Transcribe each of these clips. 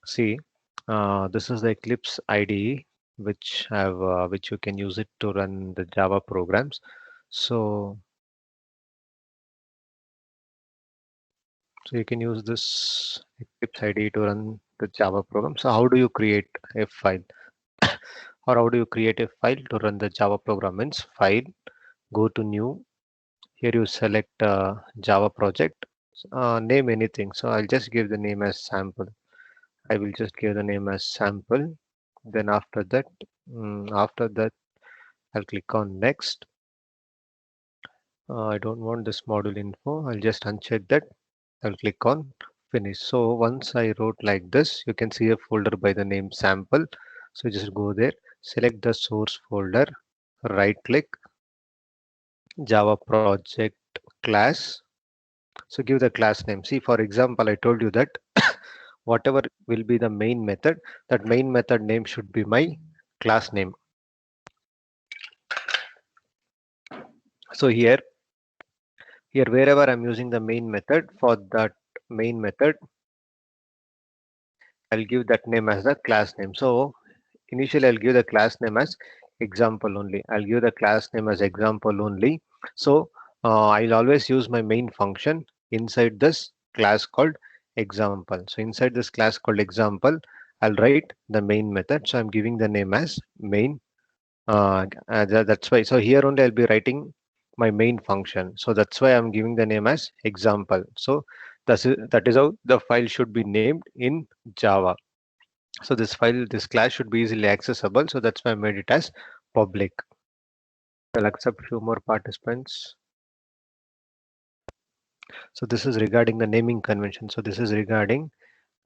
See, this is the Eclipse IDE, which you can use it to run the Java programs. So you can use this Eclipse IDE to run the Java program. So how do you create a file, or how do you create a file to run the Java program? Means file, go to new. Here you select Java project, name anything. So I'll just give the name as sample. I will just give the name as sample. Then after that, I'll click on next. I don't want this module info. I'll just uncheck that. I'll click on finish. So once I wrote like this, you can see a folder by the name sample. So just go there, select the source folder, right click, Java project class. So give the class name. See, for example, I told you that whatever will be the main method, that main method name should be my class name. So here wherever I'm using the main method, for that main method, I'll give that name as the class name. So initially I'll give the class name as example only. I'll give the class name as example only. So I'll always use my main function inside this class called example. So inside this class called example, I'll write the main method. So I'm giving the name as main. That's why. So here only I'll be writing my main function. So that's why I'm giving the name as example. So that is how the file should be named in Java. So this class should be easily accessible. So that's why I made it as public. I'll accept few more participants. So this is regarding the naming convention. So this is regarding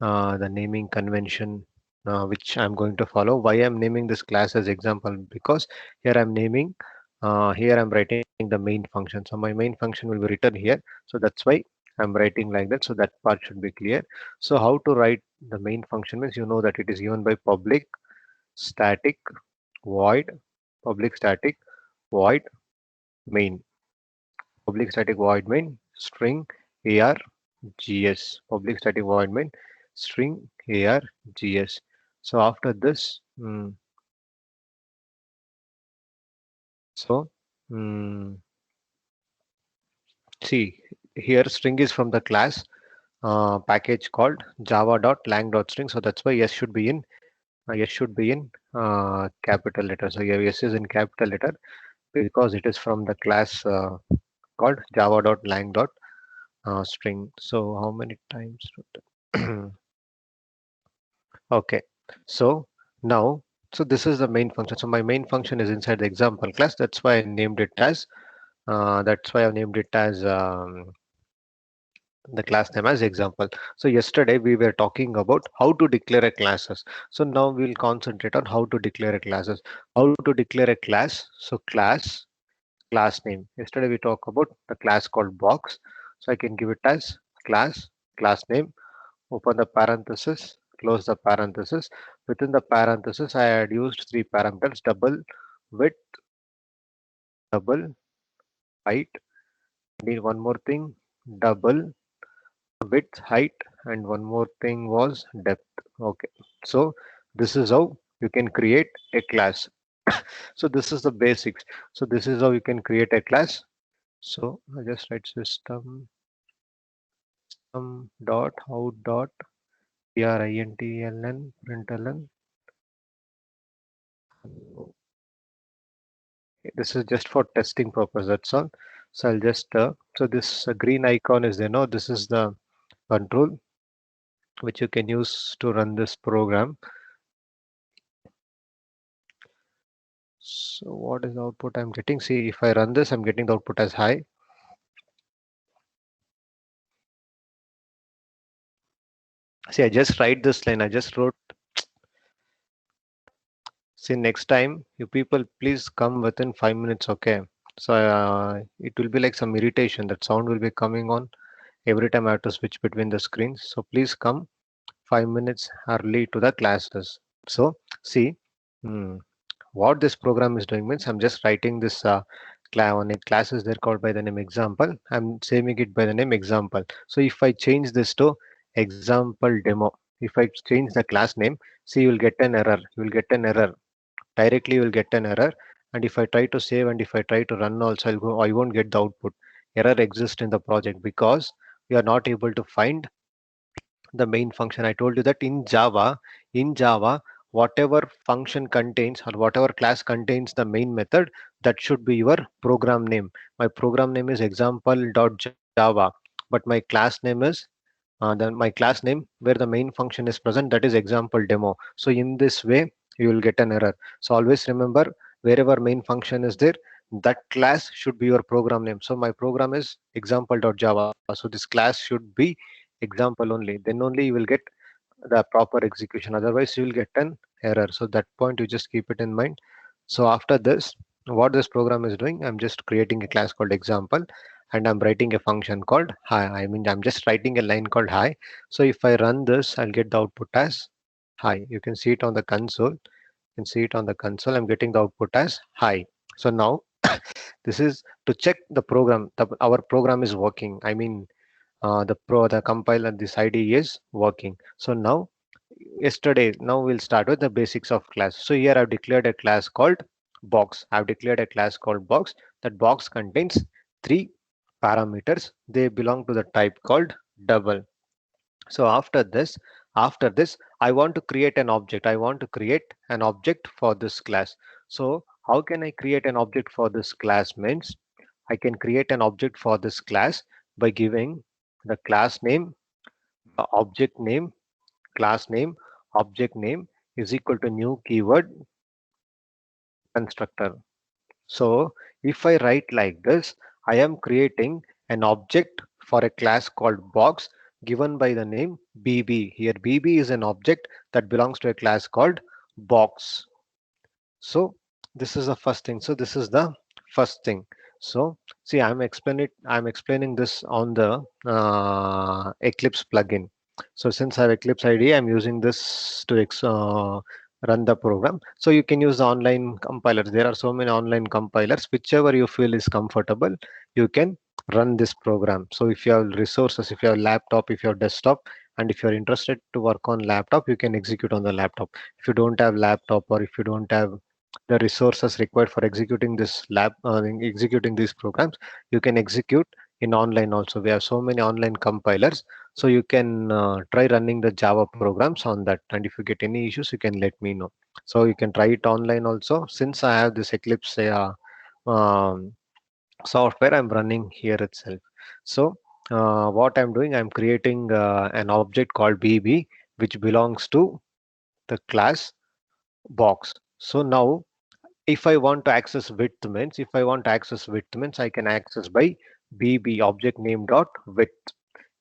the naming convention which I'm going to follow. Why I'm naming this class as example? Because here I'm naming, here I'm writing the main function. So my main function will be written here. So that's why I'm writing like that. So that part should be clear. So how to write the main function means you know that it is given by public static void public static void main string args public static void main string args. So after this so mm, see, here string is from the class package called java.lang.string. So that's why s should be in capital letter. So here s is in capital letter because it is from the class called java.lang.string. So how many times? Okay, so now, so this is the main function. So my main function is inside the example class. That's why I named it as the class name as example. So yesterday we were talking about how to declare a classes. So now we'll concentrate on how to declare a classes. How to declare a class. So class name. Yesterday we talked about the class called box. So I can give it as class name, open the parenthesis, close the parenthesis. Within the parenthesis, I had used three parameters: double width, double height. Need one more thing: double width, height, and one more thing was depth. Okay, so this is how you can create a class. So this is the basics. So this is how you can create a class. So I just write system dot out dot println. This is just for testing purpose. That's all. So I'll just so this green icon is there. No, this is the control which you can use to run this program. So what is the output I'm getting? See, if I run this, I'm getting the output as high. See, I just write this line. I just wrote. See, next time you people please come within 5 minutes. Okay. So it will be like some irritation. That sound will be coming on every time I have to switch between the screens. So please come 5 minutes early to the classes. So see, hmm, what this program is doing means I'm just writing this classes they're called by the name example. I'm saving it by the name example. So if I change this to example demo, if I change the class name, see, you will get an error. You will get an error. Directly you will get an error. And if I try to save and if I try to run also, I won't get the output. Error exists in the project because we are not able to find the main function. I told you that in Java, whatever function contains or whatever class contains the main method, that should be your program name. My program name is example.java, but my class name is then my class name where the main function is present, that is example demo. So in this way you will get an error. So always remember, wherever main function is there, that class should be your program name. So my program is example.java, so this class should be example only, then only you will get the proper execution, otherwise you will get an error. So that point you just keep it in mind. So after this, what this program is doing, I'm just creating a class called example, and I'm writing a function called hi. I mean, I'm just writing a line called hi. So if I run this, I'll get the output as hi. You can see it on the console. You can see it on the console. I'm getting the output as hi. So now this is to check the program. Our program is working. I mean, the compiler, this IDE is working. So now now we'll start with the basics of class. So here I've declared a class called box. I've declared a class called box. That box contains three parameters. They belong to the type called double. So after this I want to create an object. I want to create an object for this class. So how can I create an object for this class? Means I can create an object for this class by giving the class name, object name, class name, object name is equal to new keyword constructor. So if I write like this, I am creating an object for a class called box given by the name BB. Here BB is an object that belongs to a class called box. So this is the first thing. So this is the first thing. So see, I'm explaining this on the Eclipse plugin. So since I have Eclipse IDE, I'm using this to run the program. So you can use the online compilers. There are so many online compilers. Whichever you feel is comfortable, you can run this program. So if you have resources, if you have laptop, if you have desktop, and if you're interested to work on laptop, you can execute on the laptop. If you don't have laptop, or if you don't have the resources required for executing these programs, you can execute in online also. We have so many online compilers, so you can try running the Java programs on that, and if you get any issues, you can let me know. So you can try it online also. Since I have this Eclipse um, software, I'm running here itself. So what I'm doing, I'm creating an object called BB, which belongs to the class box. So now if I want to access width means, I can access by BB, object name dot width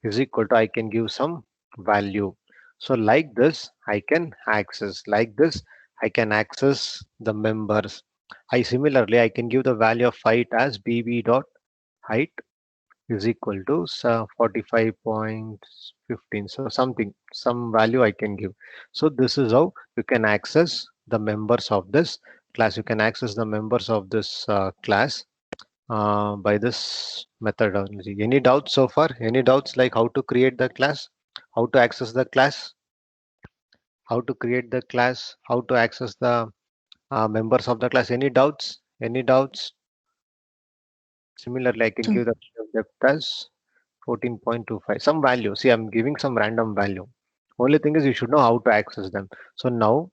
is equal to, I can give some value. So like this I can access, like this I can access the members. I can give the value of height as BB dot height is equal to 45.15, so some value I can give. So this is how you can access the members of this class. You can access the members of this class by this methodology. Any doubts so far? Any doubts like how to create the class, how to access the class, how to create the class, how to access the members of the class? Any doubts? Any doubts? Similarly, I can give the depth as 14.25, some value. See, I'm giving some random value. Only thing is you should know how to access them. So now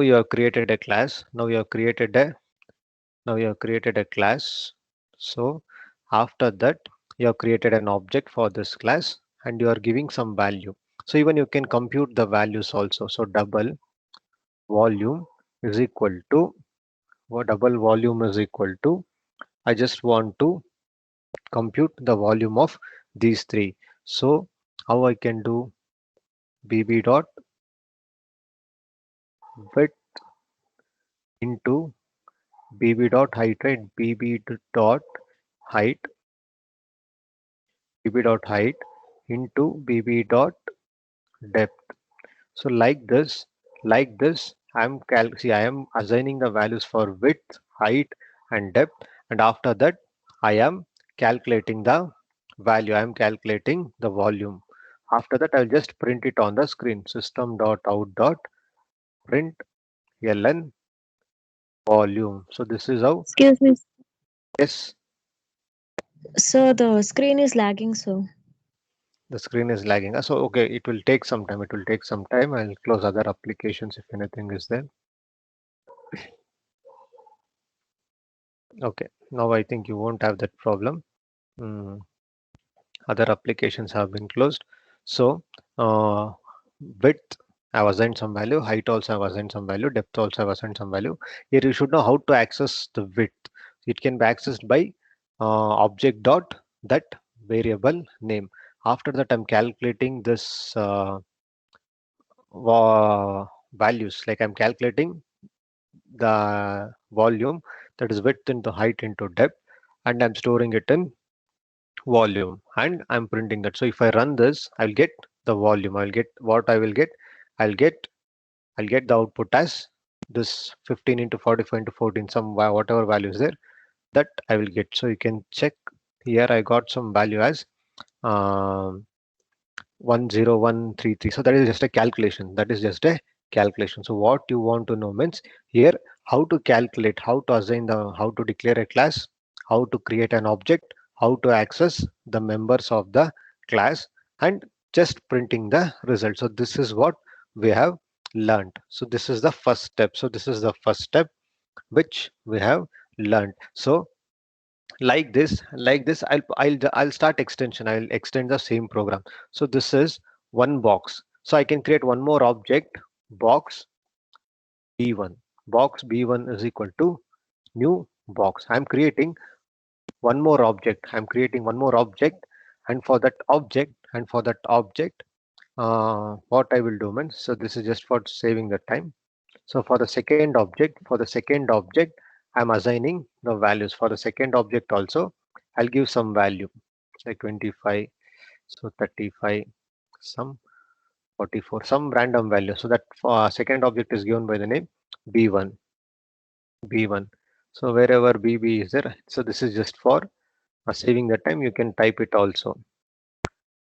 you have created a class. Now you have created a class. So after that, you have created an object for this class and you are giving some value. So even you can compute the values also. So double volume is equal to double volume is equal to, I just want to compute the volume of these three. So how I can do, BB dot width into BB dot height, right? Dot height, BB dot height into BB dot depth. So like this, I am assigning the values for width, height, and depth, and after that, I am calculating the value. I am calculating the volume. After that, I'll just print it on the screen. System.out.println volume. So this is how. Excuse me, Yes, sir. The screen is lagging, sir. the screen is lagging. So okay, it will take some time. It will take some time. I'll close other applications if anything is there. Okay, now I think you won't have that problem. Hmm. Other applications have been closed. So uh, width I've assigned some value, height also I've assigned some value, depth also I've assigned some value. Here you should know how to access the width. It can be accessed by object dot that variable name. After that, I'm calculating this values, like I'm calculating the volume, that is width into height into depth, and I'm storing it in volume, and I'm printing that. So if I run this, I'll get the volume. I'll get what I will get. I'll get I'll get the output as this 15 into 45 into 14, some whatever value is there, that I will get. So you can check here. I got some value as um, 10133. So that is just a calculation. That is just a calculation. So what you want to know means here how to calculate, how to assign how to declare a class, how to create an object, how to access the members of the class, and just printing the result. So this is what we have learned. So this is the first step. So this is the first step which we have learned. So like this I'll start extension. I'll extend the same program. So this is one box, so I can create one more object, box b1. Box b1 is equal to new box. I'm creating one more object, and for that object, what I will do means, so this is just for saving the time. So for the second object, I'm assigning the values. For the second object also, I'll give some value, say 25, so 35, some 44, some random value. So that second object is given by the name B1, B1. So wherever BB is there, so this is just for saving the time. You can type it also.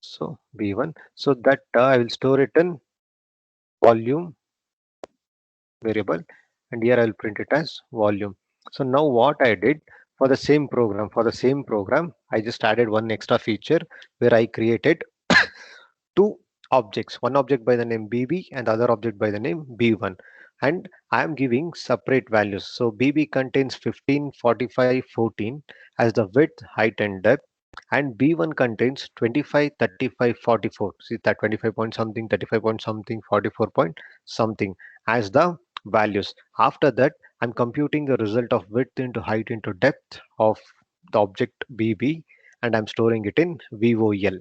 So B1. So that I will store it in volume variable, and here I'll print it as volume. So now what I did, for the same program, I just added one extra feature where I created two objects, one object by the name bb and the other object by the name b1, and I am giving separate values. So bb contains 15, 45, 14 as the width, height and depth, and b1 contains 25, 35, 44. See that 25 point something, 35 point something, 44 point something as the values. After that, I'm computing the result of width into height into depth of the object bb, and I'm storing it in VOL.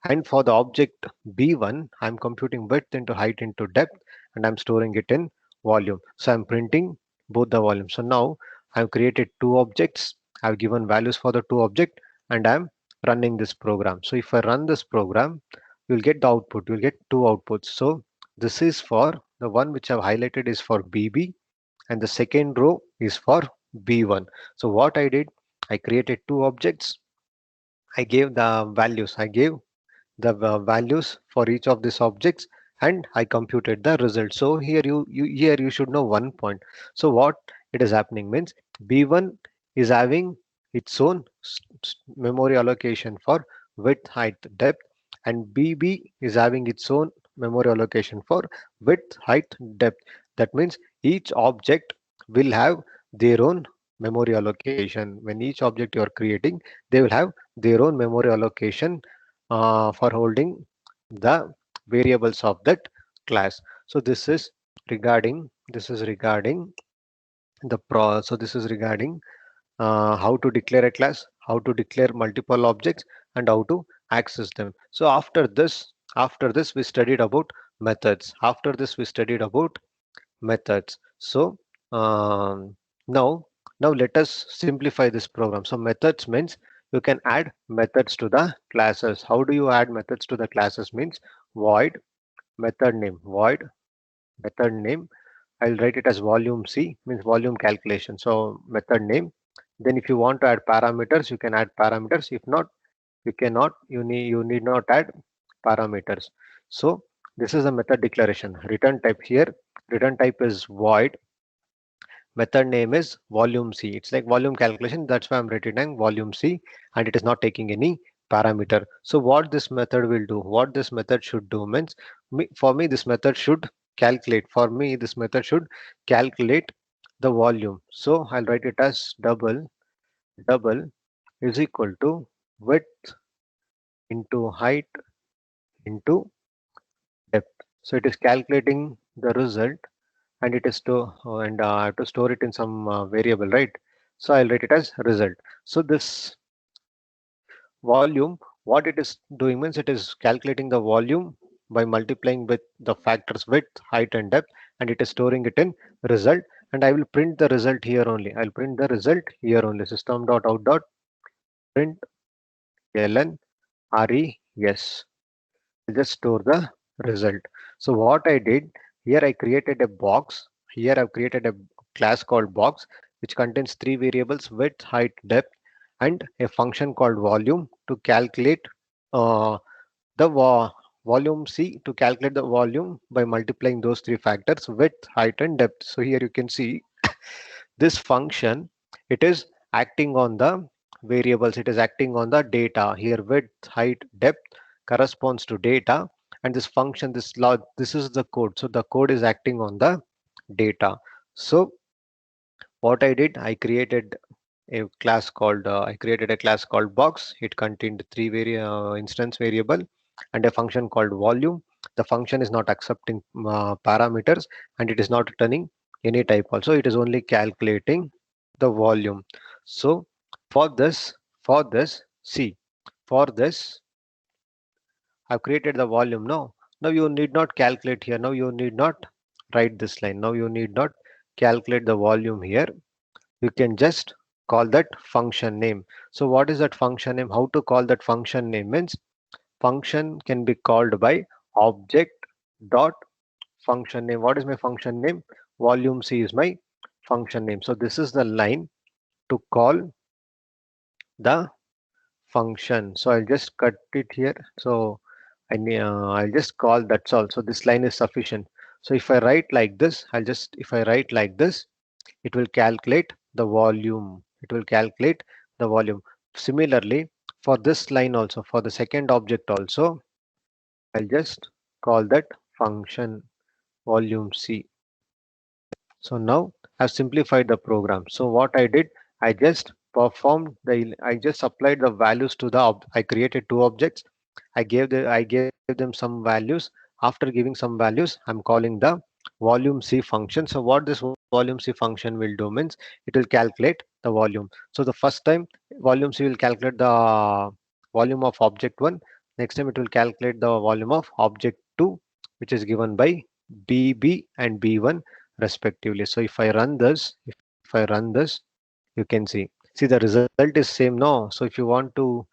And for the object B1, I'm computing width into height into depth, and I'm storing it in volume. So I'm printing both the volumes. So now I've created two objects. I've given values for the two object, and I'm running this program. So if I run this program, you'll get the output. You'll get two outputs. So this is for the one which I've highlighted is for BB, and the second row is for B1. So what I did, I created two objects. I gave the values. I gave the values for each of these objects, and I computed the result. So here you should know one point. So what it is happening means B1 is having its own memory allocation for width, height, depth, and BB is having its own memory allocation for width, height, depth. That means each object will have their own memory allocation. When each object you are creating, they will have their own memory allocation for holding the variables of that class. So this is regarding this is regarding how to declare a class, how to declare multiple objects, and how to access them. So after this we studied about methods. After this we studied about methods. So um, now now let us simplify this program. So methods means you can add methods to the classes. How do you add methods to the classes means void void method name. I'll write it as volume C, means volume calculation. So method name. Then if you want to add parameters, you can add parameters. If not, you cannot. You need not add parameters. So this is the method declaration. Return type here, return type is void. Method name is volume C. It's like volume calculation. That's why I'm returning volume C, and it is not taking any parameter. So what this method will do, what this method should do means, for me, this method should calculate. For me, this method should calculate the volume. So I'll write it as double is equal to width into height into depth. So it is calculating the result, and it is to and I have to store it in some variable, right? So I'll write it as result. So this volume, what it is doing means it is calculating the volume by multiplying with the factors width, height, and depth, and it is storing it in result. And I will print the result here only. I'll print the result here only. System dot out dot print ln res. I'll just store the result. So what I did here, I created a box. Here I've created a class called box, which contains three variables: width, height, depth, and a function called volume to calculate uh, the volume C, to calculate the volume by multiplying those three factors: width, height, and depth. So here you can see this function, it is acting on the variables, it is acting on the data. Here width, height, depth corresponds to data, and this function, this log, this is the code. So the code is acting on the data. So what I did, I created I created a class called box. It contained three instance variable and a function called volume. The function is not accepting parameters, and it is not returning any type also. It is only calculating the volume. So for this see, for this I've created the volume. Now you need not calculate here. Now you need not write this line. Now you need not calculate the volume here. You can just call that function name. So what is that function name? How to call that function name means, function can be called by object dot function name. What is my function name? Volume C is my function name. So this is the line to call the function. So I'll just cut it here. So I'll just call, that's all. So this line is sufficient. So if I write like this, if I write like this, it will calculate the volume. It will calculate the volume. Similarly, for this line also, for the second object also, I'll just call that function volume C. So now I've simplified the program. So what I did, I just applied the values to I created two objects. I gave them some values. After giving some values, I'm calling the volume C function. So what this volume C function will do means, it will calculate the volume. So the first time volume C will calculate the volume of object 1. Next time it will calculate the volume of object 2, which is given by BB and B1 respectively. So if I run this, you can see the result is same. No, so if you want to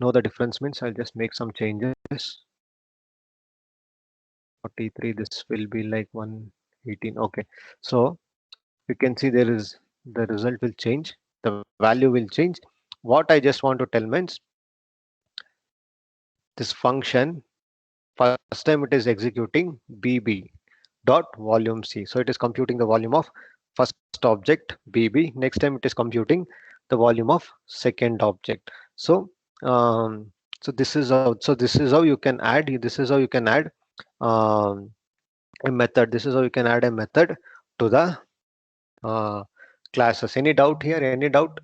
know the difference means, I'll just make some changes. 43, this will be like 118. Okay, so you can see the result will change, the value will change. What I just want to tell means, this function, first time it is executing BB dot volume C. So it is computing the volume of first object BB. Next time it is computing the volume of second object. So this is how you can add. This is how you can add um, a method. This is how you can add a method to the uh, classes. Any doubt here? Any doubt?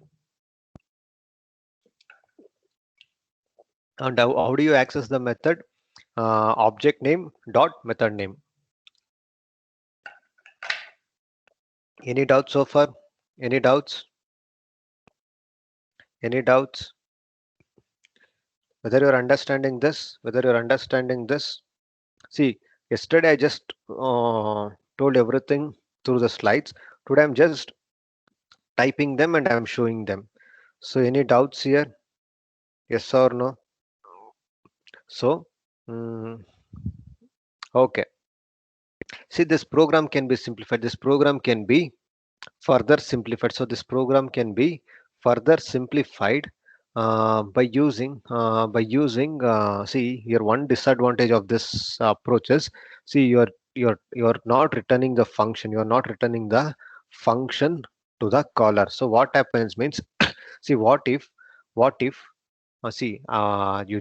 And how do you access the method? Object name dot method name. Any doubts so far? Any doubts? Any doubts? Whether you're understanding this? Whether you're understanding this? See, yesterday I just told everything through the slides. Today I'm just typing them and I'm showing them. So any doubts here? Yes or no? So, okay. See, this program can be simplified. This program can be further simplified. So this program can be further simplified see, here one disadvantage of this approach is, see, you're not returning the function, you're not returning the function to the caller. So what happens means, see, what if you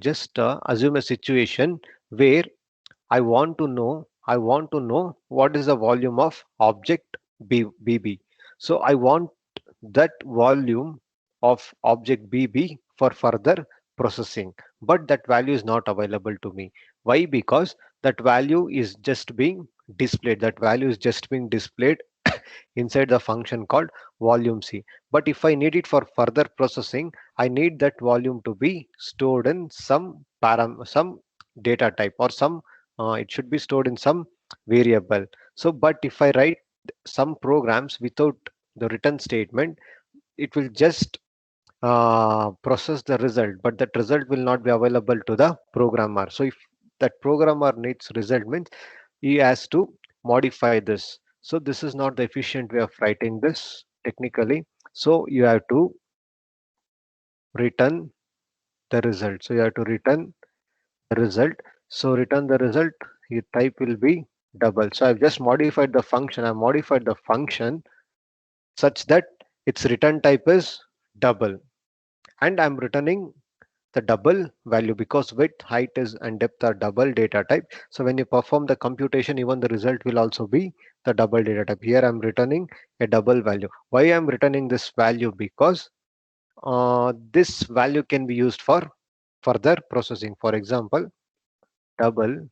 just assume a situation where I want to know what is the volume of object BB. So I want that volume of object BB for further processing, but that value is not available to me. Why? Because that value is just being displayed. That value is just being displayed inside the function called volume C. But if I need it for further processing, I need that volume to be stored in some data type, or it should be stored in some variable. So, but if I write some programs without the return statement, it will just process the result, but that result will not be available to the programmer. So if that programmer needs result, means he has to modify this. So this is not the efficient way of writing this technically. So you have to return the result. So you have to return the result. So return the result, your type will be double. So I've just modified the function. I modified the function such that its return type is double, and I'm returning the double value because width, height is and depth are double data type. So when you perform the computation, even the result will also be the double data type. Here I'm returning a double value. Why I'm returning this value? Because this value can be used for further processing. For example, double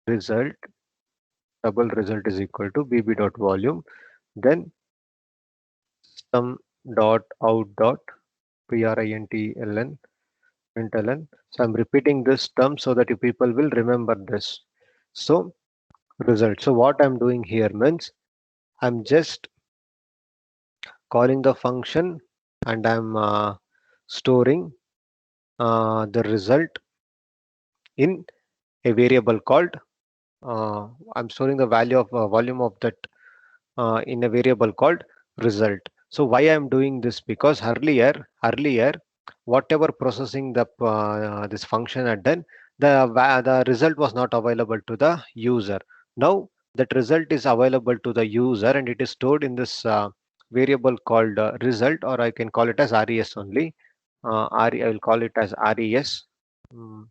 result double result is equal to bb dot volume, then system dot out dot println println. So I'm repeating this term so that you people will remember this. So result. So what I'm doing here means I'm just calling the function, and I'm storing the result in a variable called uh, I'm storing the value of volume of that in a variable called result. So why I'm doing this? Because earlier, whatever processing the this function had done, the result was not available to the user. Now that result is available to the user, and it is stored in this variable called result, or I can call it as res only. I will call it as res. Mm.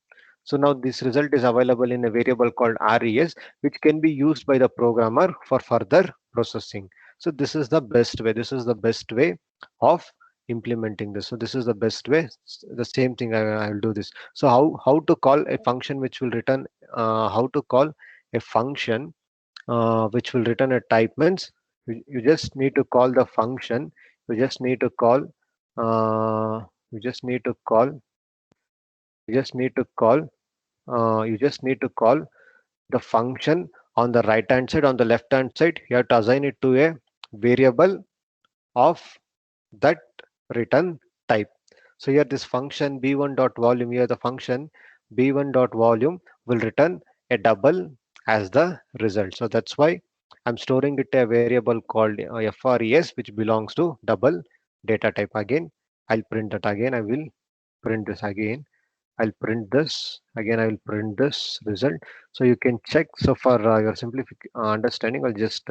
So now this result is available in a variable called res, which can be used by the programmer for further processing. So this is the best way. This is the best way of implementing this. So this is the best way. The same thing I will do this. So how to call a function which will return how to call a function which will return a type means you just need to call the function. You just need to call uh, you just need to call you just need to call you just need to call the function on the right hand side. On the left hand side, you have to assign it to a variable of that return type. So here this function b1 dot volume, here the function b1 dot volume will return a double as the result. So that's why I'm storing it a variable called FRES, which belongs to double data type. Again, I'll print that. Again, I will print this. Again, I'll print this. Again, I will print this result. So you can check. So for your understanding, I'll just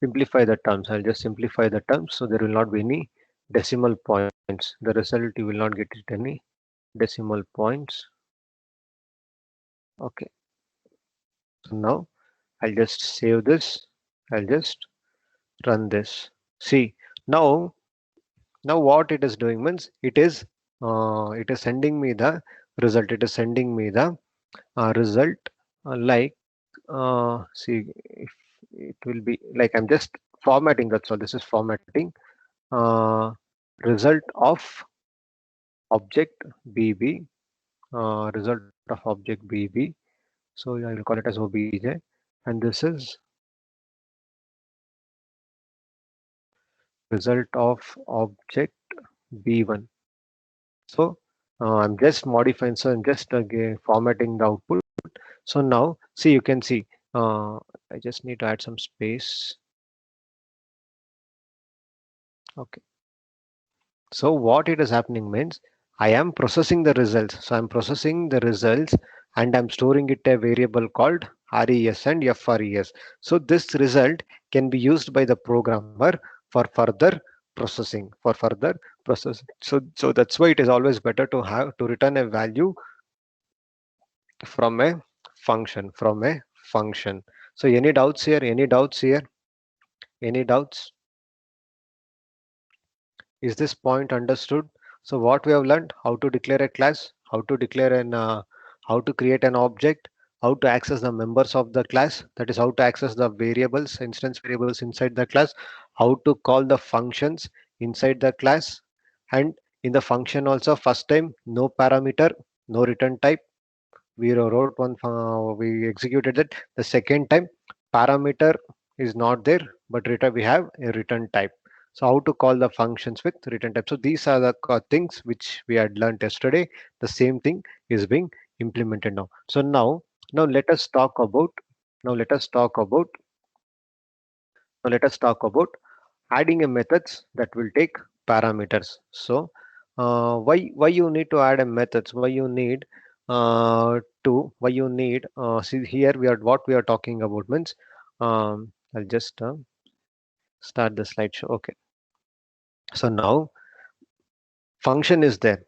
simplify the terms. I'll just simplify the terms, so there will not be any decimal points. The result, you will not get it any decimal points. Okay. So now I'll just save this. I'll just run this. See, now what it is doing means it is sending me the result. It is sending me the result like see, if it will be like I'm just formatting. That's all. This is formatting. uh, Result of object bb, result of object bb. So I will call it as obj, and this is result of object b1. So I'm just modifying. So I'm just again formatting the output. So now see, you can see I just need to add some space. Okay. So what it is happening means I am processing the results. So I'm processing the results and I'm storing it a variable called res and fres. So this result can be used by the programmer for further processing, So that's why it is always better to have to return a value from a function. So any doubts here? Any doubts here? Any doubts? Is this point understood? So what we have learned: how to declare a class, how to create an object, how to access the members of the class, that is how to access the variables, instance variables inside the class, how to call the functions inside the class, and in the function also first time no parameter, no return type. We wrote one, we executed that. The second time parameter is not there, but return we have a return type. So how to call the functions with return type. So these are the things which we had learned yesterday. The same thing is being implemented now. So now let us talk about now let us talk about now let us talk about adding a methods that will take parameters. So why you need to add a methods? Why you need see here we are what we are talking about means I'll just start the slideshow. Okay, so now function is there.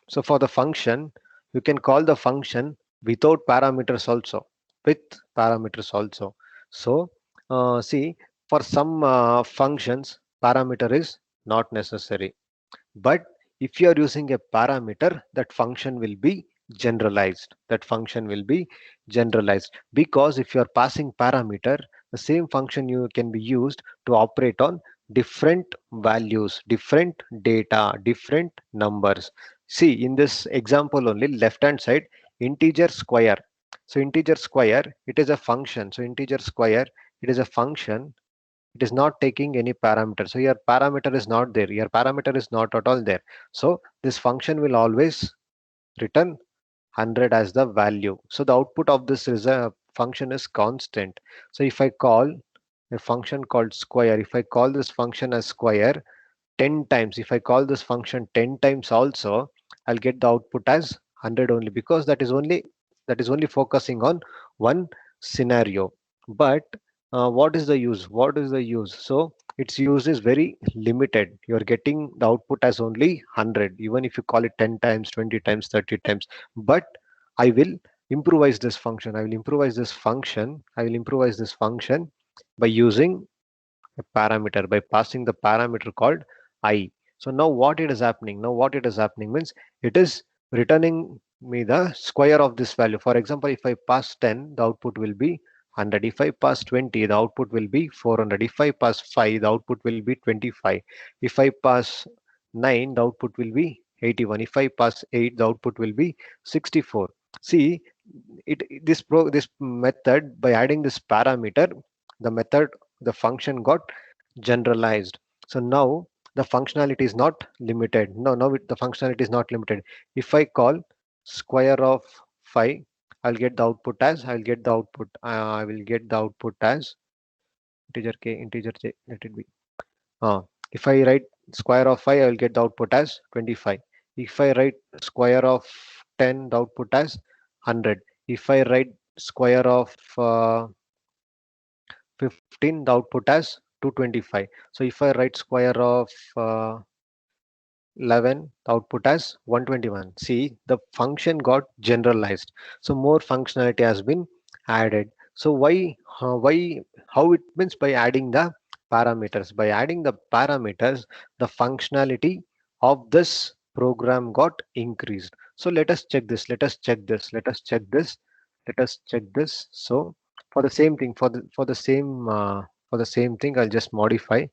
So for the function, you can call the function without parameters also, with parameters also. So see, for some functions, parameter is not necessary. But if you are using a parameter, that function will be generalized. That function will be generalized because if you are passing parameter, the same function you can be used to operate on different values, different data, different numbers. See, in this example only, left hand side, integer square. So integer square, it is a function. So integer square, it is a function. It is not taking any parameter. So your parameter is not there. Your parameter is not at all there. So this function will always return 100 as the value. So the output of this is a function is constant. So if I call a function called square, if I call this function as square 10 times, if I call this function 10 times also, I'll get the output as 100 only, because that is only focusing on one scenario. But what is the use? So its use is very limited. You're getting the output as only 100, even if you call it 10 times, 20 times, 30 times. But I will improvise this function by using a parameter, by passing the parameter called I. So now what it is happening means it is returning me the square of this value. For example, if I pass 10, the output will be 100. If I pass 20, the output will be 400. If I pass 5, the output will be 25. If I pass 9, the output will be 81. If I pass 8, the output will be 64. See, this method, by adding this parameter, the method the function got generalized. So now the functionality is not limited. The functionality is not limited. If I call square of 5, I will get the output as integer k, integer j, let it be. If I write square of 5, I will get the output as 25. If I write square of 10, the output as 100. If I write square of 15, the output as 225. So if I write square of 11, the output as 121. See, the function got generalized. So more functionality has been added. So how it means by adding the parameters. By adding the parameters, the functionality of this program got increased. So let us check this. Let us check this. Let us check this. Let us check this. So for the same thing, for the same thing, I'll just modify.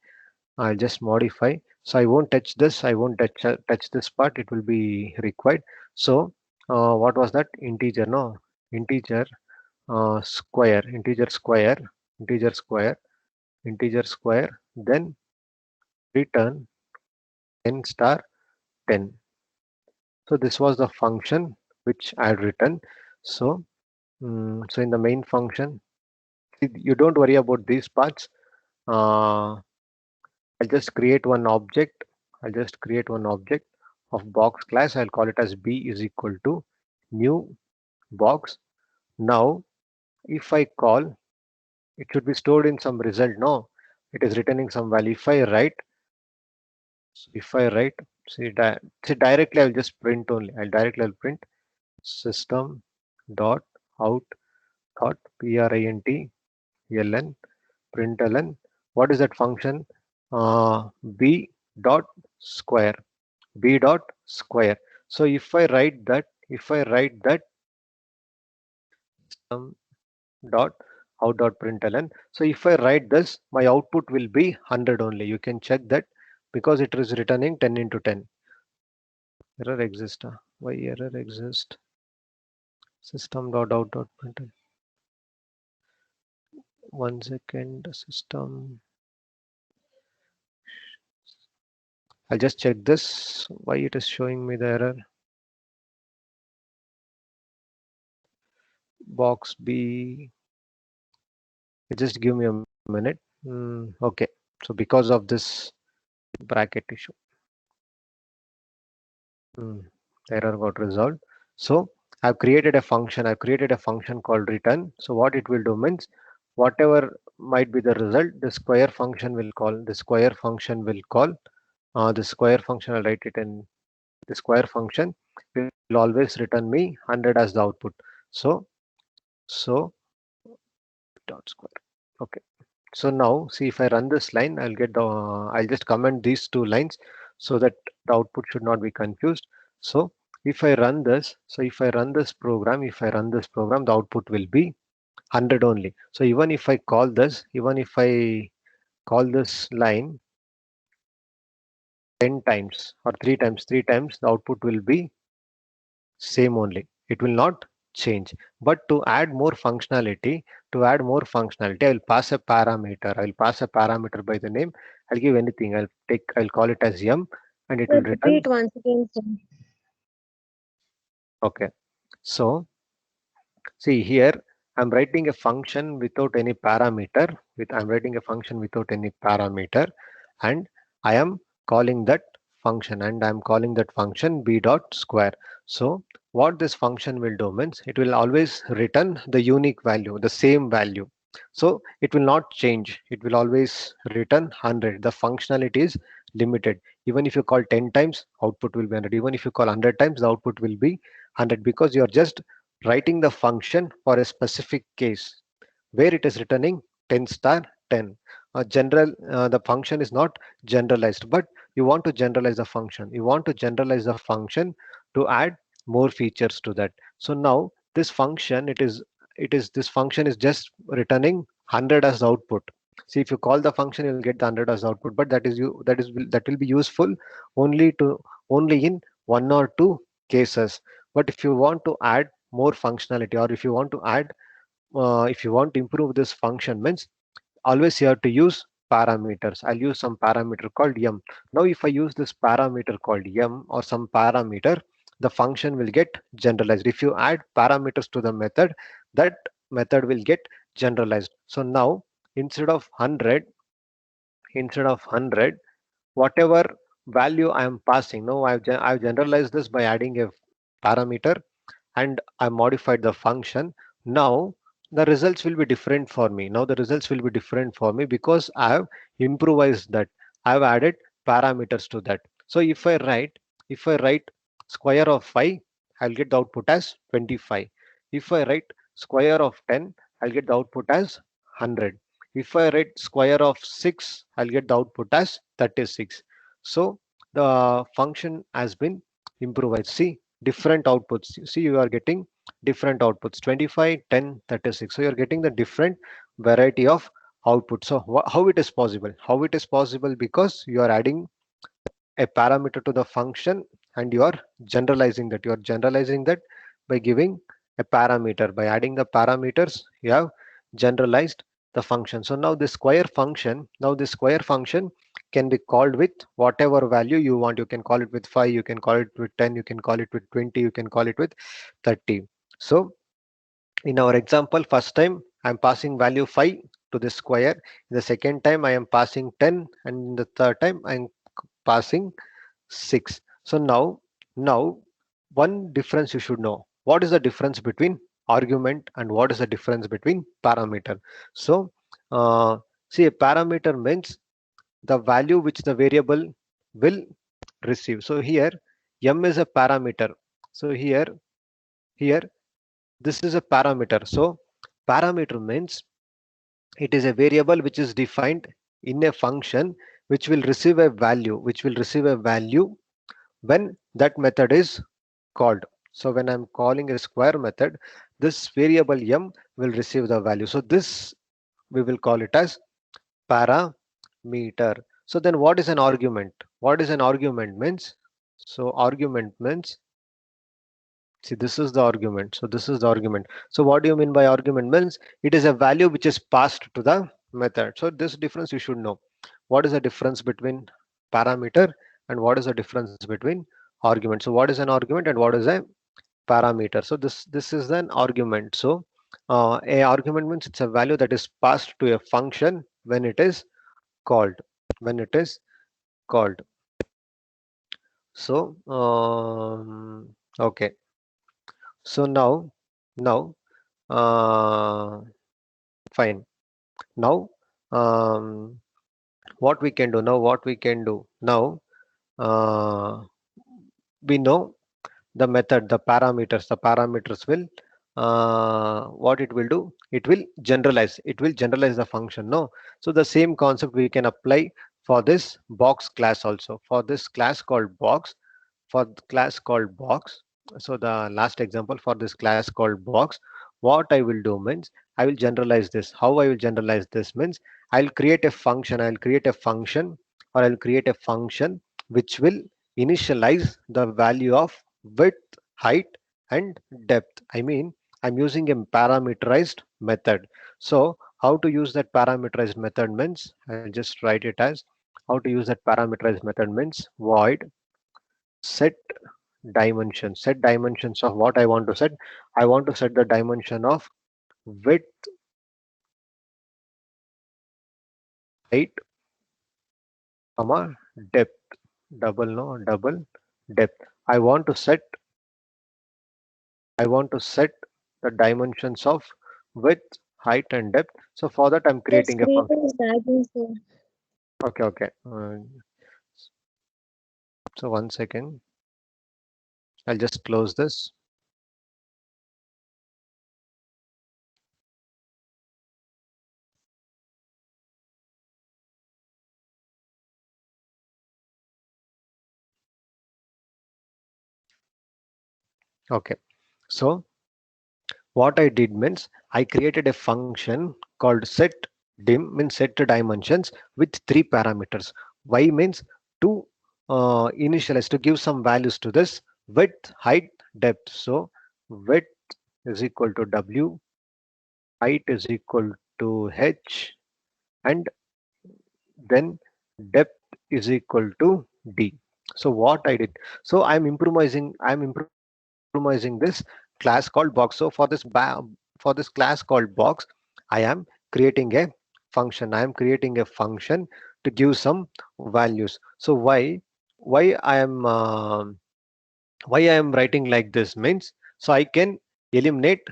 So I won't touch this. I won't touch this part. It will be required. So what was that? Integer, no? Integer square, integer square, integer square. Then return 10 star 10. So this was the function which I had written. So so in the main function, you don't worry about these parts. I'll just create one object. I'll just create one object of box class. I'll call it as b is equal to new box. Now, if I call, it should be stored in some result. No, it is returning some value. If I write, so if I write, see directly, I'll just print only. I'll print system dot out dot println println. What is that function? B dot square. B dot square. So if I write that dot out dot println. So if I write this, my output will be 100 only. You can check that because it is returning 10 into 10. Error exists. Why error exist? System dot out dot println. 1 second. System. I'll just check this. Why it is showing me the error? Box B. Just give me a minute. Okay. So because of this bracket issue, error got resolved. So I've created a function. I've created a function called return. So what it will do means whatever might be the result, the square function will call. The square function will call. The square function. I'll write it in the square function will always return me 100 as the output. So dot square. Okay. So now see if I run this line, I'll get the. I'll just comment these two lines so that the output should not be confused. So if I run this, if I run this program, the output will be 100 only. So even if I call this, line 10 times or 3 times, the output will be same only. It will not change. But to add more functionality, I'll pass a parameter. I'll pass a parameter by the name. I'll give anything. I'll call it as m, and it will return. Repeat once again, sir. Okay. So see here, I'm writing a function without any parameter. I'm writing a function without any parameter, and I am calling that function b dot square. So what this function will do means it will always return the unique value, the same value. So it will not change. It will always return 100. The functionality is limited. Even if you call 10 times, output will be 100. Even if you call 100 times, the output will be 100 because you are just writing the function for a specific case where it is returning 10 star 10. The function is not generalized, but you want to generalize the function. To add more features to that. So now this function, this function is just returning 100 as the output. See, if you call the function, you'll get the 100 as output, but that will be useful only in one or two cases. But if you want to add more functionality, or if you want to improve this function, means always you have to use parameters. I'll use some parameter called m. Now if I use this parameter called m or some parameter, the function will get generalized. If you add parameters to the method, that method will get generalized. So now instead of 100, whatever value I am passing, now I've generalized this by adding a parameter, and I modified the function. Now the results will be different for me. Because I have improvised that. I have added parameters to that. So if I write square of 5, I'll get the output as 25. If I write square of 10, I'll get the output as 100. If I write square of 6, I'll get the output as 36. So the function has been improvised. See, different outputs. See, you are getting different outputs, 25, 10, 36. So you're getting the different variety of output. So how it is possible? Because you are adding a parameter to the function, and you are generalizing that. By giving a parameter. By adding the parameters, you have generalized the function. So now the square function can be called with whatever value you want. You can call it with 5, you can call it with 10, you can call it with 20, you can call it with 30. So in our example, first time I'm passing value 5 to the square. In the second time I am passing 10, and in the third time I'm passing 6. So now one difference you should know. What is the difference between argument and what is the difference between parameter? So uh, see, a parameter means the value which the variable will receive. So here m is a parameter. So here this is a parameter. So parameter means it is a variable which is defined in a function which will receive a value, when that method is called. So when I'm calling a square method, this variable m will receive the value. So this we will call it as parameter. So then what is an argument? What is an argument means? So argument means, see, this is the argument. So this is the argument. So what do you mean by argument means? It is a value which is passed to the method. So this difference you should know. What is the difference between parameter and what is the difference between argument? So what is an argument and what is a parameter? So this is an argument. So a argument means it's a value that is passed to a function when it is called. When it is called. So okay. So now uh, fine. Now um, what we can do now? What we can do now? Uh, we know the method, the parameters will what it will do, it will generalize the function, no? So the same concept we can apply for this box class also, for this class called box, so the last example for this class called box, what I will do means I will generalize this. How I will generalize this means I'll create a function, I'll create a function which will initialize the value of width, height and depth. I mean, I'm using a parameterized method. So how to use that parameterized method means, I'll just write it as, how to use that parameterized method means void set dimensions of what I want to set. I want to set the dimension of width, height, comma, depth, double depth. I want to set the dimensions of width, height and depth. So for that I'm The creating a screen function. is lagging, sir. Okay. So 1 second, I'll just close this. Okay. So what I did means I created a function called set dim, means set dimensions with three parameters. Y means to initialize, to give some values to this width, height, depth. So width is equal to W, height is equal to H, and then depth is equal to D. So what I did, so I'm improvising this class called box. So for this class called box, I am creating a function to give some values. So why I am why I am writing like this means, so I can eliminate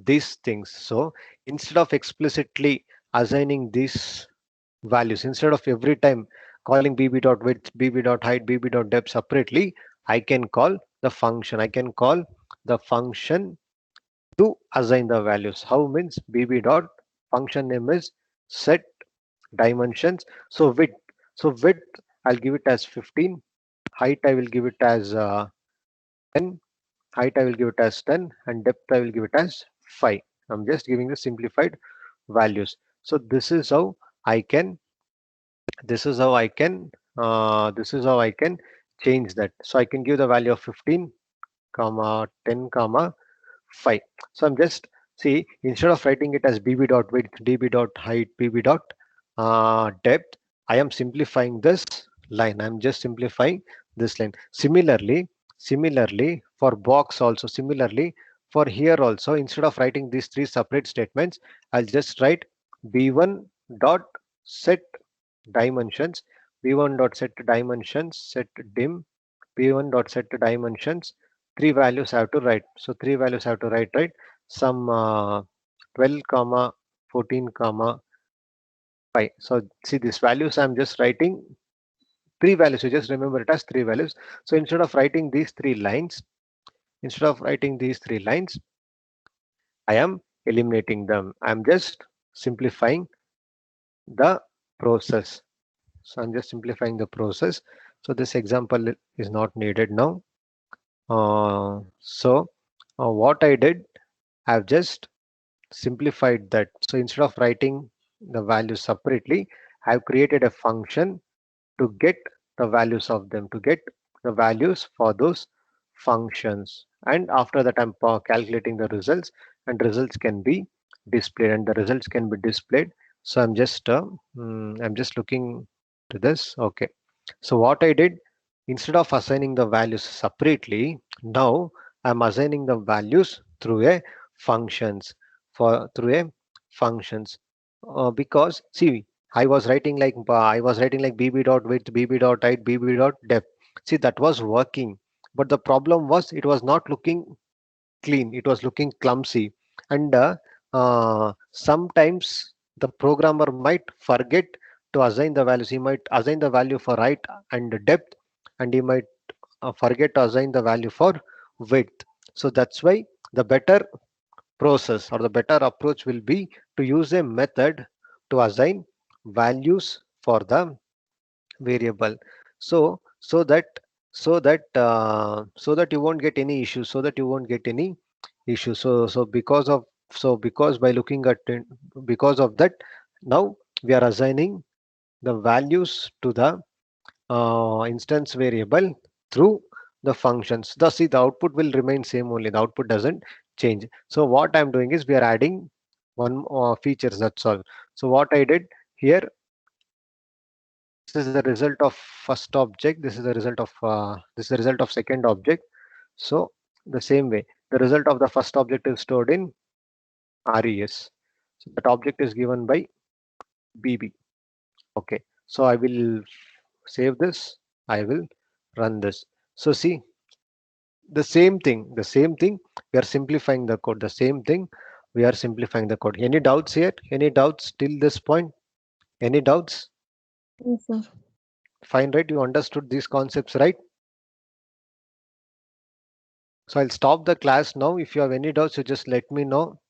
these things. So instead of explicitly assigning these values, instead of every time calling bb dot width, bb dot height, bb dot depth separately, I can call the function. I can call the function to assign the values. How means bb dot function name is set dimensions. So width I'll give it as 15, height I will give it as 10, height I will give it as 10, and depth I will give it as 5. I'm just giving the simplified values. So I can this is how I can this is how I can change that. So I can give the value of 15 comma 10 comma 5. So I'm just, see, instead of writing it as bb dot width, db dot height, bb dot depth, I am simplifying this line. I'm just simplifying this line. Similarly for box also, similarly for here also, instead of writing these three separate statements, I'll just write b1 dot set dimensions b1 dot set dimensions, set dim, b1 dot set dimensions. Three values have to write. So three values have to write, right? Some 12 comma 14 comma 5. So see these values I'm just writing three values. You just remember it as three values. So instead of writing these three lines, I am eliminating them. I'm just simplifying the process. So I'm just simplifying the process. So this example is not needed now. So what I did, I've just simplified that. So instead of writing the values separately, I've created a function to get the values of them, to get the values for those functions. And after that, I'm calculating the results, and results can be displayed, and the results can be displayed. So I'm just looking to this. Okay. So what I did, instead of assigning the values separately, now I'm assigning the values through a functions through a functions because see I was writing like bb dot width, bb dot height, bb dot depth. See that was working, but the problem was it was not looking clean. It was looking clumsy, and sometimes the programmer might forget to assign the values. He might assign the value for height and depth, and he might forget to assign the value for width. So that's why the better process or the better approach will be to use a method to assign values for the variable. So so that so that uh, so that you won't get any issues, because by looking at it, because of that, now we are assigning the values to the instance variable through the functions. Thus, see, the output will remain same only. The output doesn't change. So what I'm doing is we are adding one features. That's all. So what I did here, this is the result of first object. This is the result of second object. So the same way, the result of the first object is stored in res. So that object is given by bb. Okay. So I will save this. I will run this. So see, the same thing, we are simplifying the code. The same thing, we are simplifying the code. Any doubts here? Any doubts till this point? Any doubts? Yes, sir. Fine, right? You understood these concepts, right? So I'll stop the class now. If you have any doubts, you just let me know.